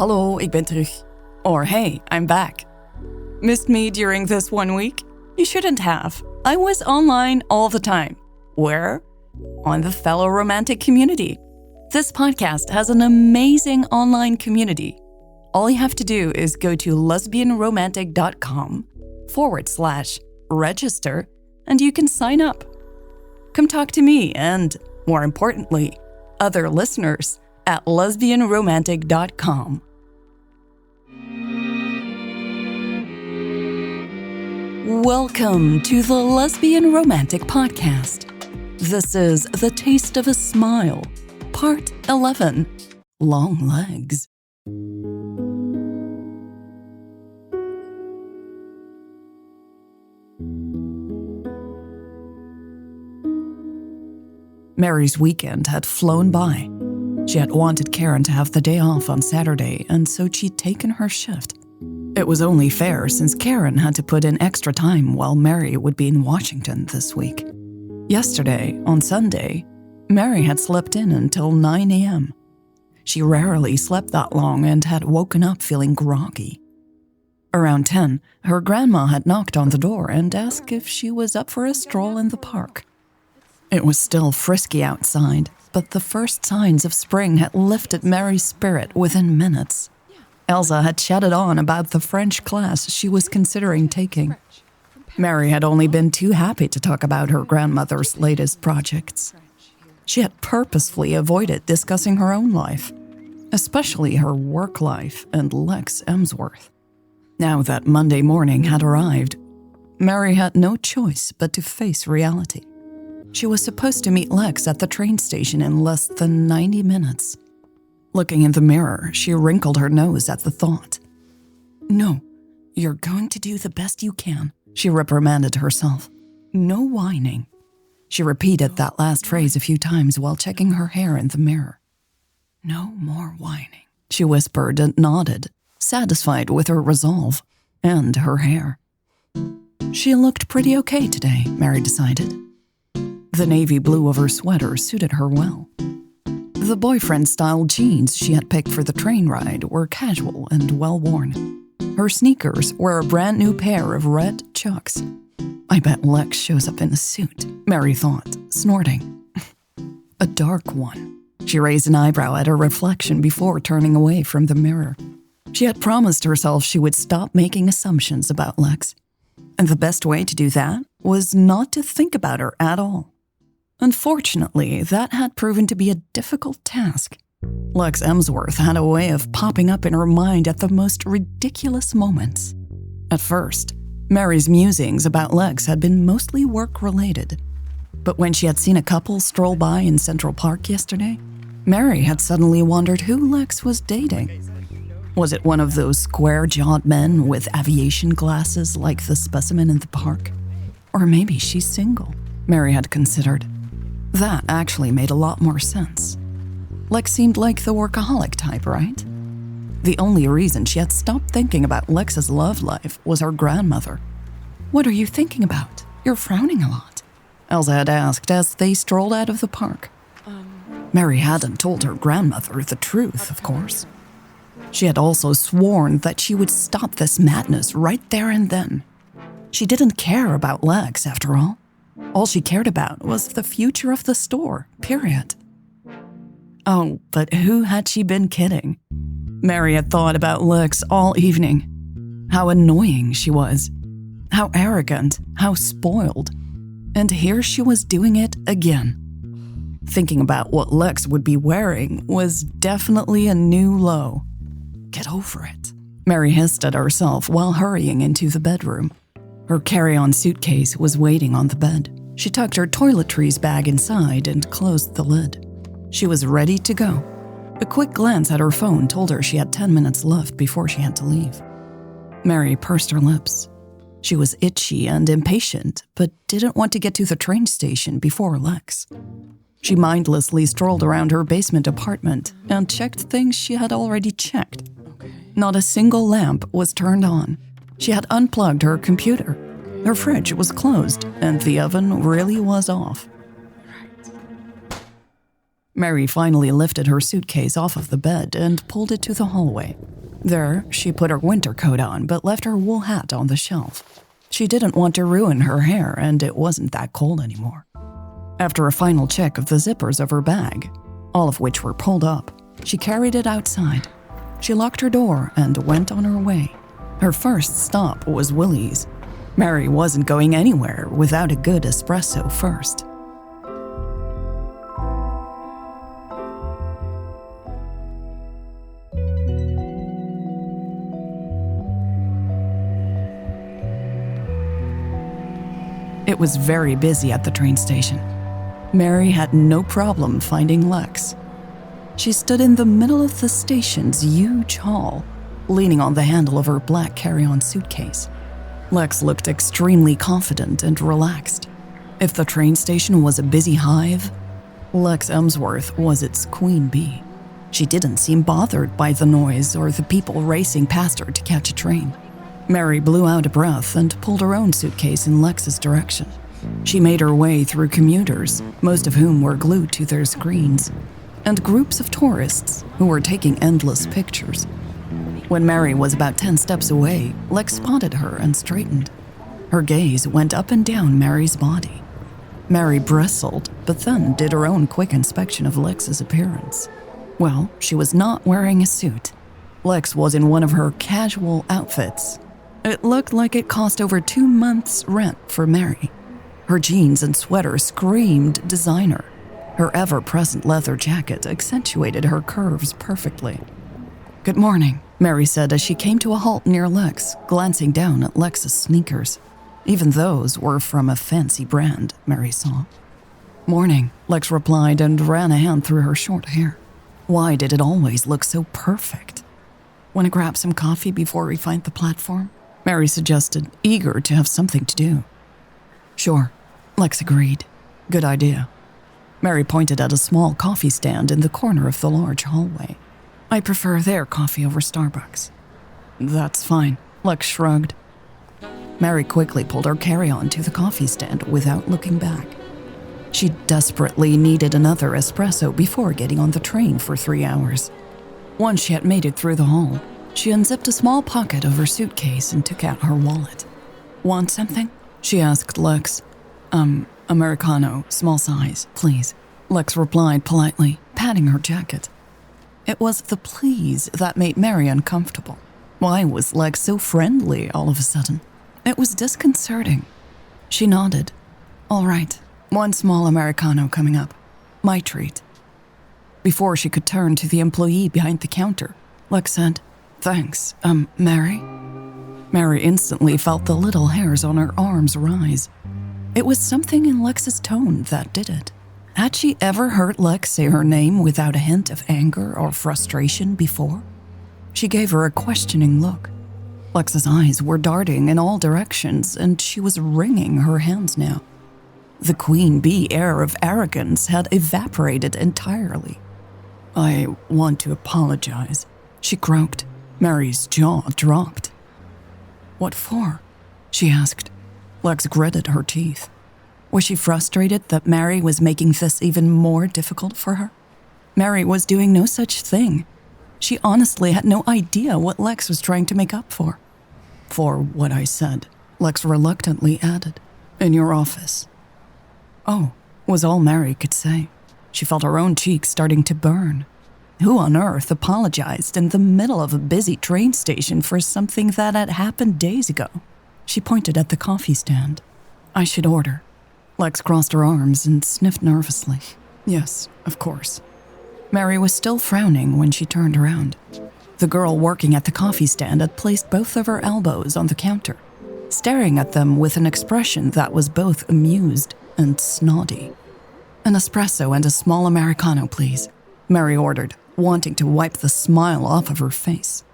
Hallo, ik ben terug. Or hey, I'm back. Missed me during this 1 week? You shouldn't have. I was online all the time. Where? On the fellow romantic community. This podcast has an amazing online community. All you have to do is go to lesbianromantic.com/register and you can sign up. Come talk to me and, more importantly, other listeners at lesbianromantic.com. Welcome to the Lesbian Romantic Podcast. This is The Taste of a Smile, Part 11, Long Legs. Mary's weekend had flown by. She had wanted Karen to have the day off on Saturday, and so she'd taken her shift. It was only fair since Karen had to put in extra time while Mary would be in Washington this week. Yesterday, on Sunday, Mary had slept in until 9 a.m. She rarely slept that long and had woken up feeling groggy. Around 10, her grandma had knocked on the door and asked if she was up for a stroll in the park. It was still frisky outside, but the first signs of spring had lifted Mary's spirit within minutes. Elsa had chatted on about the French class she was considering taking. Mary had only been too happy to talk about her grandmother's latest projects. She had purposefully avoided discussing her own life, especially her work life and Lex Emsworth. Now that Monday morning had arrived, Mary had no choice but to face reality. She was supposed to meet Lex at the train station in less than 90 minutes. Looking in the mirror, she wrinkled her nose at the thought. "No, you're going to do the best you can," she reprimanded herself. "No whining." She repeated that last phrase a few times while checking her hair in the mirror. "No more whining," she whispered and nodded, satisfied with her resolve and her hair. She looked pretty okay today, Mary decided. The navy blue of her sweater suited her well. The boyfriend-style jeans she had picked for the train ride were casual and well-worn. Her sneakers were a brand new pair of red Chucks. "I bet Lex shows up in a suit," Mary thought, snorting. "A dark one." She raised an eyebrow at her reflection before turning away from the mirror. She had promised herself she would stop making assumptions about Lex. And the best way to do that was not to think about her at all. Unfortunately, that had proven to be a difficult task. Lex Emsworth had a way of popping up in her mind at the most ridiculous moments. At first, Mary's musings about Lex had been mostly work-related. But when she had seen a couple stroll by in Central Park yesterday, Mary had suddenly wondered who Lex was dating. Was it one of those square-jawed men with aviation glasses like the specimen in the park? Or maybe she's single, Mary had considered. That actually made a lot more sense. Lex seemed like the workaholic type, right? The only reason she had stopped thinking about Lex's love life was her grandmother. "What are you thinking about? You're frowning a lot," Elsa had asked as they strolled out of the park. Mary hadn't told her grandmother the truth, of course. She had also sworn that she would stop this madness right there and then. She didn't care about Lex, after all. All she cared about was the future of the store, period. Oh, but who had she been kidding? Mary had thought about Lex all evening. How annoying she was. How arrogant, how spoiled. And here she was doing it again. Thinking about what Lex would be wearing was definitely a new low. Get over it, Mary hissed at herself while hurrying into the bedroom. Her carry-on suitcase was waiting on the bed. She tucked her toiletries bag inside and closed the lid. She was ready to go. A quick glance at her phone told her she had 10 minutes left before she had to leave. Mary pursed her lips. She was itchy and impatient, but didn't want to get to the train station before Lex. She mindlessly strolled around her basement apartment and checked things she had already checked. Not a single lamp was turned on. She had unplugged her computer. Her fridge was closed, and the oven really was off. Mary finally lifted her suitcase off of the bed and pulled it to the hallway. There, she put her winter coat on but left her wool hat on the shelf. She didn't want to ruin her hair, and it wasn't that cold anymore. After a final check of the zippers of her bag, all of which were pulled up, she carried it outside. She locked her door and went on her way. Her first stop was Willie's. Mary wasn't going anywhere without a good espresso first. It was very busy at the train station. Mary had no problem finding Lex. She stood in the middle of the station's huge hall, leaning on the handle of her black carry-on suitcase. Lex looked extremely confident and relaxed. If the train station was a busy hive, Lex Emsworth was its queen bee. She didn't seem bothered by the noise or the people racing past her to catch a train. Mary blew out a breath and pulled her own suitcase in Lex's direction. She made her way through commuters, most of whom were glued to their screens, and groups of tourists who were taking endless pictures. When Mary was about 10 steps away, Lex spotted her and straightened. Her gaze went up and down Mary's body. Mary bristled, but then did her own quick inspection of Lex's appearance. Well, she was not wearing a suit. Lex was in one of her casual outfits. It looked like it cost over 2 months' rent for Mary. Her jeans and sweater screamed designer. Her ever-present leather jacket accentuated her curves perfectly. "Good morning," Mary said as she came to a halt near Lex, glancing down at Lex's sneakers. Even those were from a fancy brand, Mary saw. "Morning," Lex replied and ran a hand through her short hair. Why did it always look so perfect? "Want to grab some coffee before we find the platform?" Mary suggested, eager to have something to do. "Sure," Lex agreed. "Good idea." Mary pointed at a small coffee stand in the corner of the large hallway. "I prefer their coffee over Starbucks." "That's fine," Lex shrugged. Mary quickly pulled her carry-on to the coffee stand without looking back. She desperately needed another espresso before getting on the train for 3 hours. Once she had made it through the hall, she unzipped a small pocket of her suitcase and took out her wallet. "Want something?" she asked Lex. Americano, small size, please," Lex replied politely, patting her jacket. It was the please that made Mary uncomfortable. Why was Lex so friendly all of a sudden? It was disconcerting. She nodded. "All right, 1 small Americano coming up. My treat." Before she could turn to the employee behind the counter, Lex said, "Thanks, Mary?" Mary instantly felt the little hairs on her arms rise. It was something in Lex's tone that did it. Had she ever heard Lex say her name without a hint of anger or frustration before? She gave her a questioning look. Lex's eyes were darting in all directions, and she was wringing her hands now. The queen bee air of arrogance had evaporated entirely. "I want to apologize," she croaked. Mary's jaw dropped. "What for?" she asked. Lex gritted her teeth. Was she frustrated that Mary was making this even more difficult for her? Mary was doing no such thing. She honestly had no idea what Lex was trying to make up for. "For what I said," Lex reluctantly added. "In your office." "Oh," was all Mary could say. She felt her own cheeks starting to burn. Who on earth apologized in the middle of a busy train station for something that had happened days ago? She pointed at the coffee stand. "I should order." Lex crossed her arms and sniffed nervously. "Yes, of course." Mary was still frowning when she turned around. The girl working at the coffee stand had placed both of her elbows on the counter, staring at them with an expression that was both amused and snotty. "An espresso and a small Americano, please," Mary ordered, wanting to wipe the smile off of her face.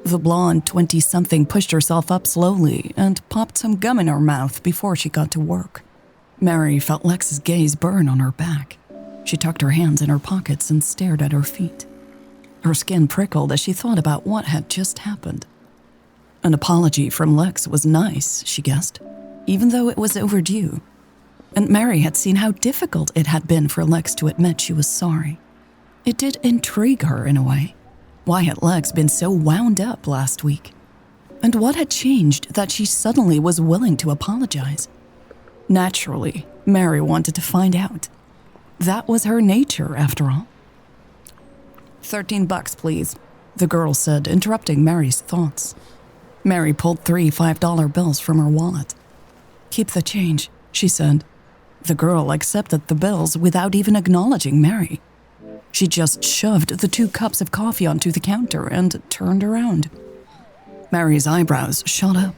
The blonde 20-something pushed herself up slowly and popped some gum in her mouth before she got to work. Mary felt Lex's gaze burn on her back. She tucked her hands in her pockets and stared at her feet. Her skin prickled as she thought about what had just happened. An apology from Lex was nice, she guessed, even though it was overdue. and Mary had seen how difficult it had been for Lex to admit she was sorry. It did intrigue her in a way. Why had Lex been so wound up last week? And what had changed that she suddenly was willing to apologize? Naturally, Mary wanted to find out. That was her nature, after all. $13, please, the girl said, interrupting Mary's thoughts. Mary pulled 3 $5 bills from her wallet. Keep the change, she said. The girl accepted the bills without even acknowledging Mary. She just shoved the 2 cups of coffee onto the counter and turned around. Mary's eyebrows shot up.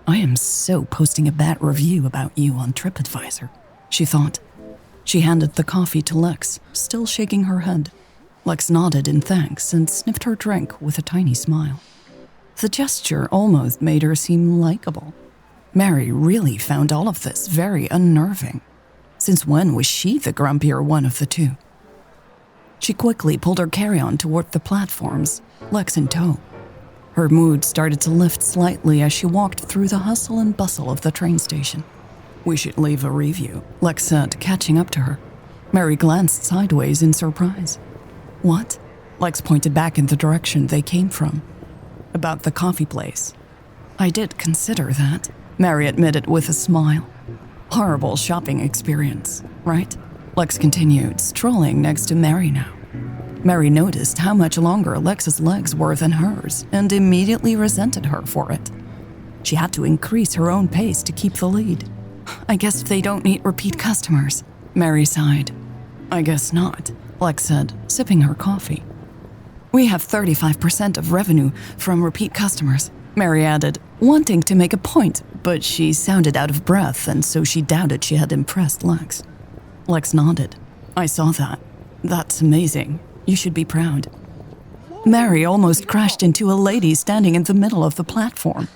I am so posting a bad review about you on TripAdvisor, she thought. She handed the coffee to Lex, still shaking her head. Lex nodded in thanks and sniffed her drink with a tiny smile. The gesture almost made her seem likable. Mary really found all of this very unnerving. Since when was she the grumpier one of the two? She quickly pulled her carry-on toward the platforms, Lex in tow. Her mood started to lift slightly as she walked through the hustle and bustle of the train station. We should leave a review, Lex said, catching up to her. Mary glanced sideways in surprise. What? Lex pointed back in the direction they came from. About the coffee place. I did consider that, Mary admitted with a smile. Horrible shopping experience, right? Lex continued, strolling next to Mary now. Mary noticed how much longer Lex's legs were than hers and immediately resented her for it. She had to increase her own pace to keep the lead. I guess they don't need repeat customers, Mary sighed. I guess not, Lex said, sipping her coffee. We have 35% of revenue from repeat customers, Mary added, wanting to make a point, but she sounded out of breath, and so she doubted she had impressed Lex. Lex nodded. I saw that. That's amazing. You should be proud. Mary almost crashed into a lady standing in the middle of the platform.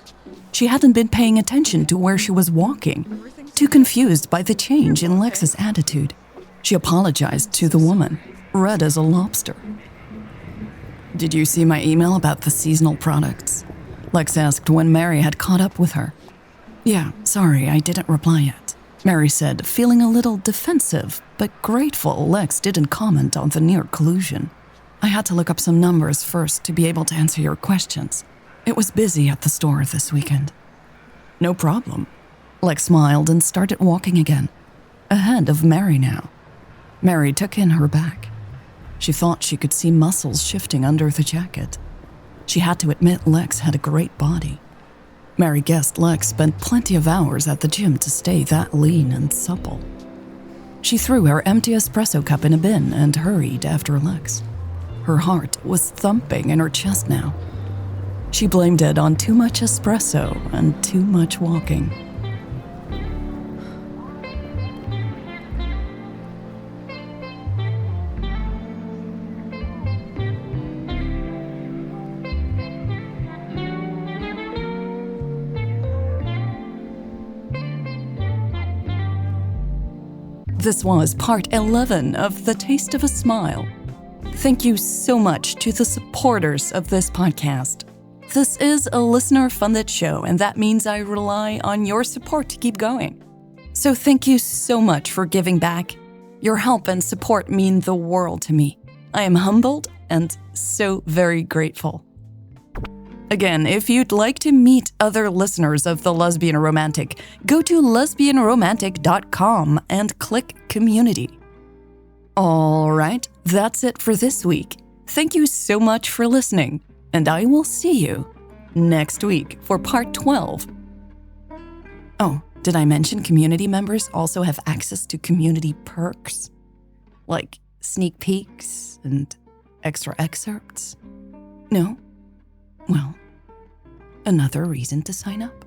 She hadn't been paying attention to where she was walking, too confused by the change in Lex's attitude. She apologized to the woman, red as a lobster. Did you see my email about the seasonal products? Lex asked when Mary had caught up with her. Yeah, sorry, I didn't reply yet, Mary said, feeling a little defensive, but grateful Lex didn't comment on the near collusion. I had to look up some numbers first to be able to answer your questions. It was busy at the store this weekend. No problem. Lex smiled and started walking again, ahead of Mary now. Mary took in her back. She thought she could see muscles shifting under the jacket. She had to admit Lex had a great body. Mary guessed Lex spent plenty of hours at the gym to stay that lean and supple. She threw her empty espresso cup in a bin and hurried after Lex. Her heart was thumping in her chest now. She blamed it on too much espresso and too much walking. This was part 11 of The Taste of a Smile. Thank you so much to the supporters of this podcast. This is a listener-funded show, and that means I rely on your support to keep going. So thank you so much for giving back. Your help and support mean the world to me. I am humbled and so very grateful. Again, if you'd like to meet other listeners of The Lesbian Romantic, go to lesbianromantic.com and click Community. All right, that's it for this week. Thank you so much for listening, and I will see you next week for part 12. Oh, did I mention community members also have access to community perks? Like sneak peeks and extra excerpts? No? Well, another reason to sign up.